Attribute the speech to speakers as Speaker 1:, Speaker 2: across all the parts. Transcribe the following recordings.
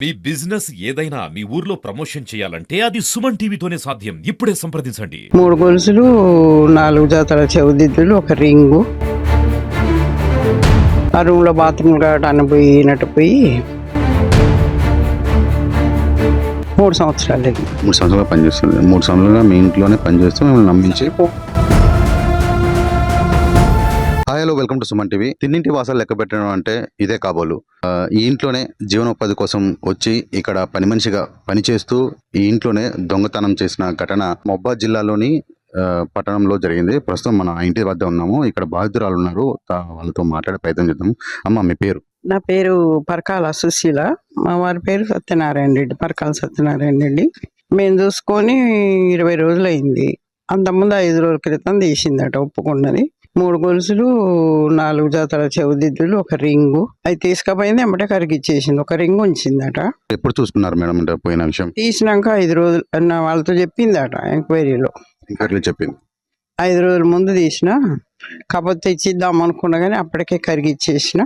Speaker 1: మీ business ఏదైనా మీ ఊర్లో promotion చేయాలంటే అది సుమన్ టీవీతోనే సాధ్యం. ఇప్పుడే సంప్రదించండి.
Speaker 2: 3 గొలుసులు, 4 జతల చెవిదిద్దులు, ఒక రింగు. ఆ రూమ్‌లో బాత్రూమ్ కడగటానికి పోయి 3 సంవత్సరాలయింది.
Speaker 3: 3 సంవత్సరాలుగా పనిచేస్తుంది. 3 సంవత్సరాలుగా మీ ఇంట్లోనే పనిచేస్తూ మిమ్మల్ని నమ్మించి hi hello welcome to Suman TV. తిన్నింటి వాసాలు లెక్క పెట్టడం అంటే ఇదే కాబోలు. ఈ ఇంట్లోనే జీవనోపాధి కోసం వచ్చి ఇక్కడ పని మనిషిగా పనిచేస్తూ ఈ ఇంట్లోనే దొంగతనం చేసిన ఘటన మహబూబాబాద్ జిల్లాలోని పట్టణంలో జరిగింది. ప్రస్తుతం మన ఇంటి వద్ద ఉన్నాము. ఇక్కడ బాధితురాలు ఉన్నారు. వాళ్ళతో మాట్లాడే ప్రయత్నం చేద్దాం. అమ్మ, మీ పేరు?
Speaker 2: నా పేరు పరకాల సుశీల. మా వారి పేరు సత్యనారాయణ రెడ్డి, పరకాల సత్యనారాయణ రెడ్డి. మేము చూసుకొని 20 రోజులైంది. అంతకుముందు 5 రోజుల క్రితం తీసిందట ఒప్పుకున్నది. 3 గొలుసులు, 4 జతల చెవిదిద్దులు, ఒక రింగు. అవి తీసుకుపోయింది, ఎమ్మటే కరిగిచ్చేసింది. ఒక రింగు ఉంచిందట.
Speaker 3: ఎప్పుడు చూసుకున్నారు మేడం అంటే పోయిన విషయం?
Speaker 2: తీసినాక 5 రోజులు అన్న వాళ్ళతో చెప్పిందట ఎంక్వైరీలో.
Speaker 3: ఇంకట్లే చెప్పింది.
Speaker 2: 5 రోజుల ముందు తీసిన, కాకపోతే ఇచ్చిద్దాం అనుకున్నా కానీ అప్పటికే కరిగిచ్చేసిన.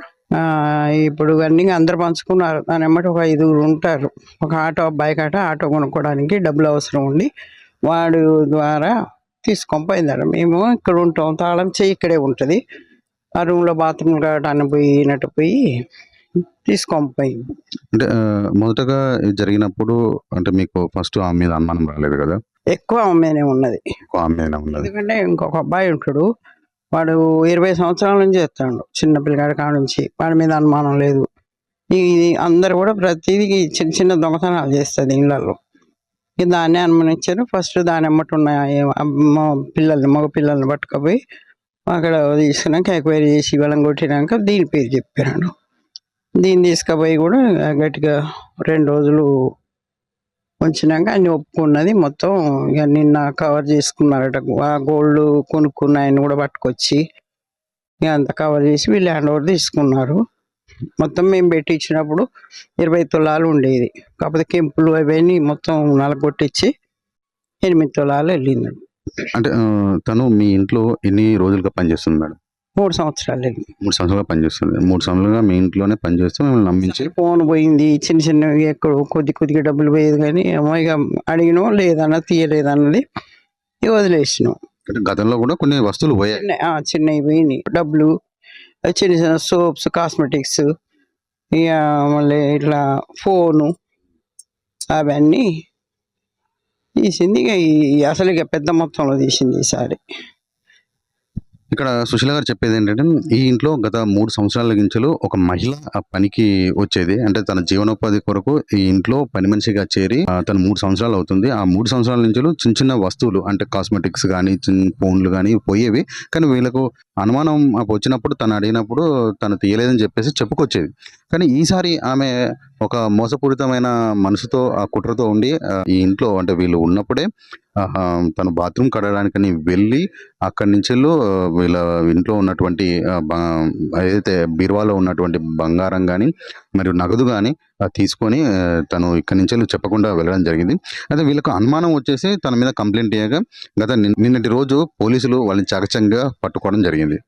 Speaker 2: ఇప్పుడు అన్నీ అందరు పంచుకున్నారు. దాని ఎమ్మటి ఒక 5గురు ఉంటారు. ఒక ఆటో అబ్బాయి కట ఆటో కొనుక్కోవడానికి డబ్బులు అవసరం ఉండి వాడు ద్వారా తీసుకొని పోయిందట. మేము ఇక్కడ ఉంటాం, తాళం చెయ్యి ఇక్కడే ఉంటుంది. ఆ రూమ్లో బాత్రూమ్ కడగటానికి పోయి తీసుకొని పోయింది.
Speaker 3: అంటే మొదటగా ఇది జరిగినప్పుడు అంటే మీకు ఫస్ట్ ఆమె మీద అనుమానం రాలేదు కదా?
Speaker 2: ఎక్కువ ఆమెనే ఉన్నది.
Speaker 3: ఆమె మీద ఉన్నది.
Speaker 2: ఎందుకంటే ఇంకొక అబ్బాయి ఉంటాడు, వాడు 20 సంవత్సరాల నుంచి చేస్తాడు, చిన్న పిల్లగాడి కాడ నుంచి. వాడి మీద అనుమానం లేదు. ఈ అందరు కూడా ప్రతిదీ చిన్న చిన్న దొంగతనాలు చేస్తుంది ఇళ్ళల్లో. దాన్నే అనుమానించారు. ఫస్ట్ దాని ఎమ్మటి ఉన్న మగ పిల్లల్ని పట్టుకపోయి అక్కడ తీసుకున్నాక ఎంక్వైరీ చేసి వాళ్ళని కొట్టినాక దీని పేరు చెప్పాను. దీన్ని తీసుకుపోయి కూడా గట్టిగా 2 రోజులు ఉంచినాక అన్ని ఒప్పుకున్నది. మొత్తం ఇక నిన్న కవర్ చేసుకున్నారట. ఆ గోల్డ్ కొనుక్కున్న ఆయన కూడా పట్టుకొచ్చి ఇక అంతా కవర్ చేసి వీళ్ళు హ్యాండ్ ఓవర్ తీసుకున్నారు. మొత్తం మేము పెట్టి ఇచ్చినప్పుడు 20 తులాలు ఉండేది. కాకపోతే కెంపులు అవన్నీ మొత్తం నలగొట్టించి 8 తులాలు వెళ్ళింది.
Speaker 3: అంటే తను మీ ఇంట్లో ఎన్ని రోజులుగా పనిచేస్తుంది మేడం?
Speaker 2: 3 సంవత్సరాలు వెళ్ళింది.
Speaker 3: 3 సంవత్సరాలుగా పనిచేస్తుంది. 3 సంవత్సరాలుగా మీ ఇంట్లోనే పనిచేస్తూ మిమ్మల్ని నమ్మించి
Speaker 2: ఫోన్ పోయింది, చిన్న చిన్నవి ఎక్కడ కొద్దిగా డబ్బులు పోయేది కానీ ఏమో ఇక అడిగినో లేదన్నా తీయలేదన్నది ఇక వదిలేసినాం.
Speaker 3: అంటే గతంలో కూడా కొన్ని వస్తువులు పోయాయి.
Speaker 2: చిన్నవి పోయినాయి డబ్బులు, చిన్న చిన్న సోప్స్, కాస్మెటిక్స్, ఇక మళ్ళీ ఇట్లా ఫోను అవన్నీ తీసింది. ఇక అసలు ఇక పెద్ద మొత్తంలో తీసింది ఈసారి.
Speaker 3: ఇక్కడ సుశీల గారు చెప్పేది ఏంటంటే ఈ ఇంట్లో గత 3 సంవత్సరాల గించలు ఒక మహిళ ఆ పనికి వచ్చేది. అంటే తన జీవనోపాధి కొరకు ఈ ఇంట్లో పని మనిషిగా చేరి తను 3 సంవత్సరాలు అవుతుంది. ఆ 3 సంవత్సరాల నుంచి చిన్న చిన్న వస్తువులు అంటే కాస్మెటిక్స్ కానీ చిన్న ఫోన్లు కానీ పోయేవి. కానీ వీళ్ళకు అనుమానం వచ్చినప్పుడు తను అడిగినప్పుడు తను తీయలేదని చెప్పేసి చెప్పుకొచ్చేది. కానీ ఈసారి ఆమె ఒక మోసపూరితమైన మనసుతో ఆ కుట్రతో ఉండి ఈ ఇంట్లో అంటే వీళ్ళు ఉన్నప్పుడే తను బాత్రూమ్ కడగడానికని వెళ్ళి అక్కడి నుంచి వీళ్ళ ఇంట్లో ఉన్నటువంటి ఏదైతే బీరువాలో ఉన్నటువంటి బంగారం కానీ మరియు నగదు కానీ తీసుకొని తను ఇక్కడి నుంచి చెప్పకుండా వెళ్ళడం జరిగింది. అయితే వీళ్ళకు అనుమానం వచ్చేసి తన మీద కంప్లైంట్ చేయగా నిన్నటి రోజు పోలీసులు వాళ్ళని చాకచక్యంగా పట్టుకోవడం జరిగింది.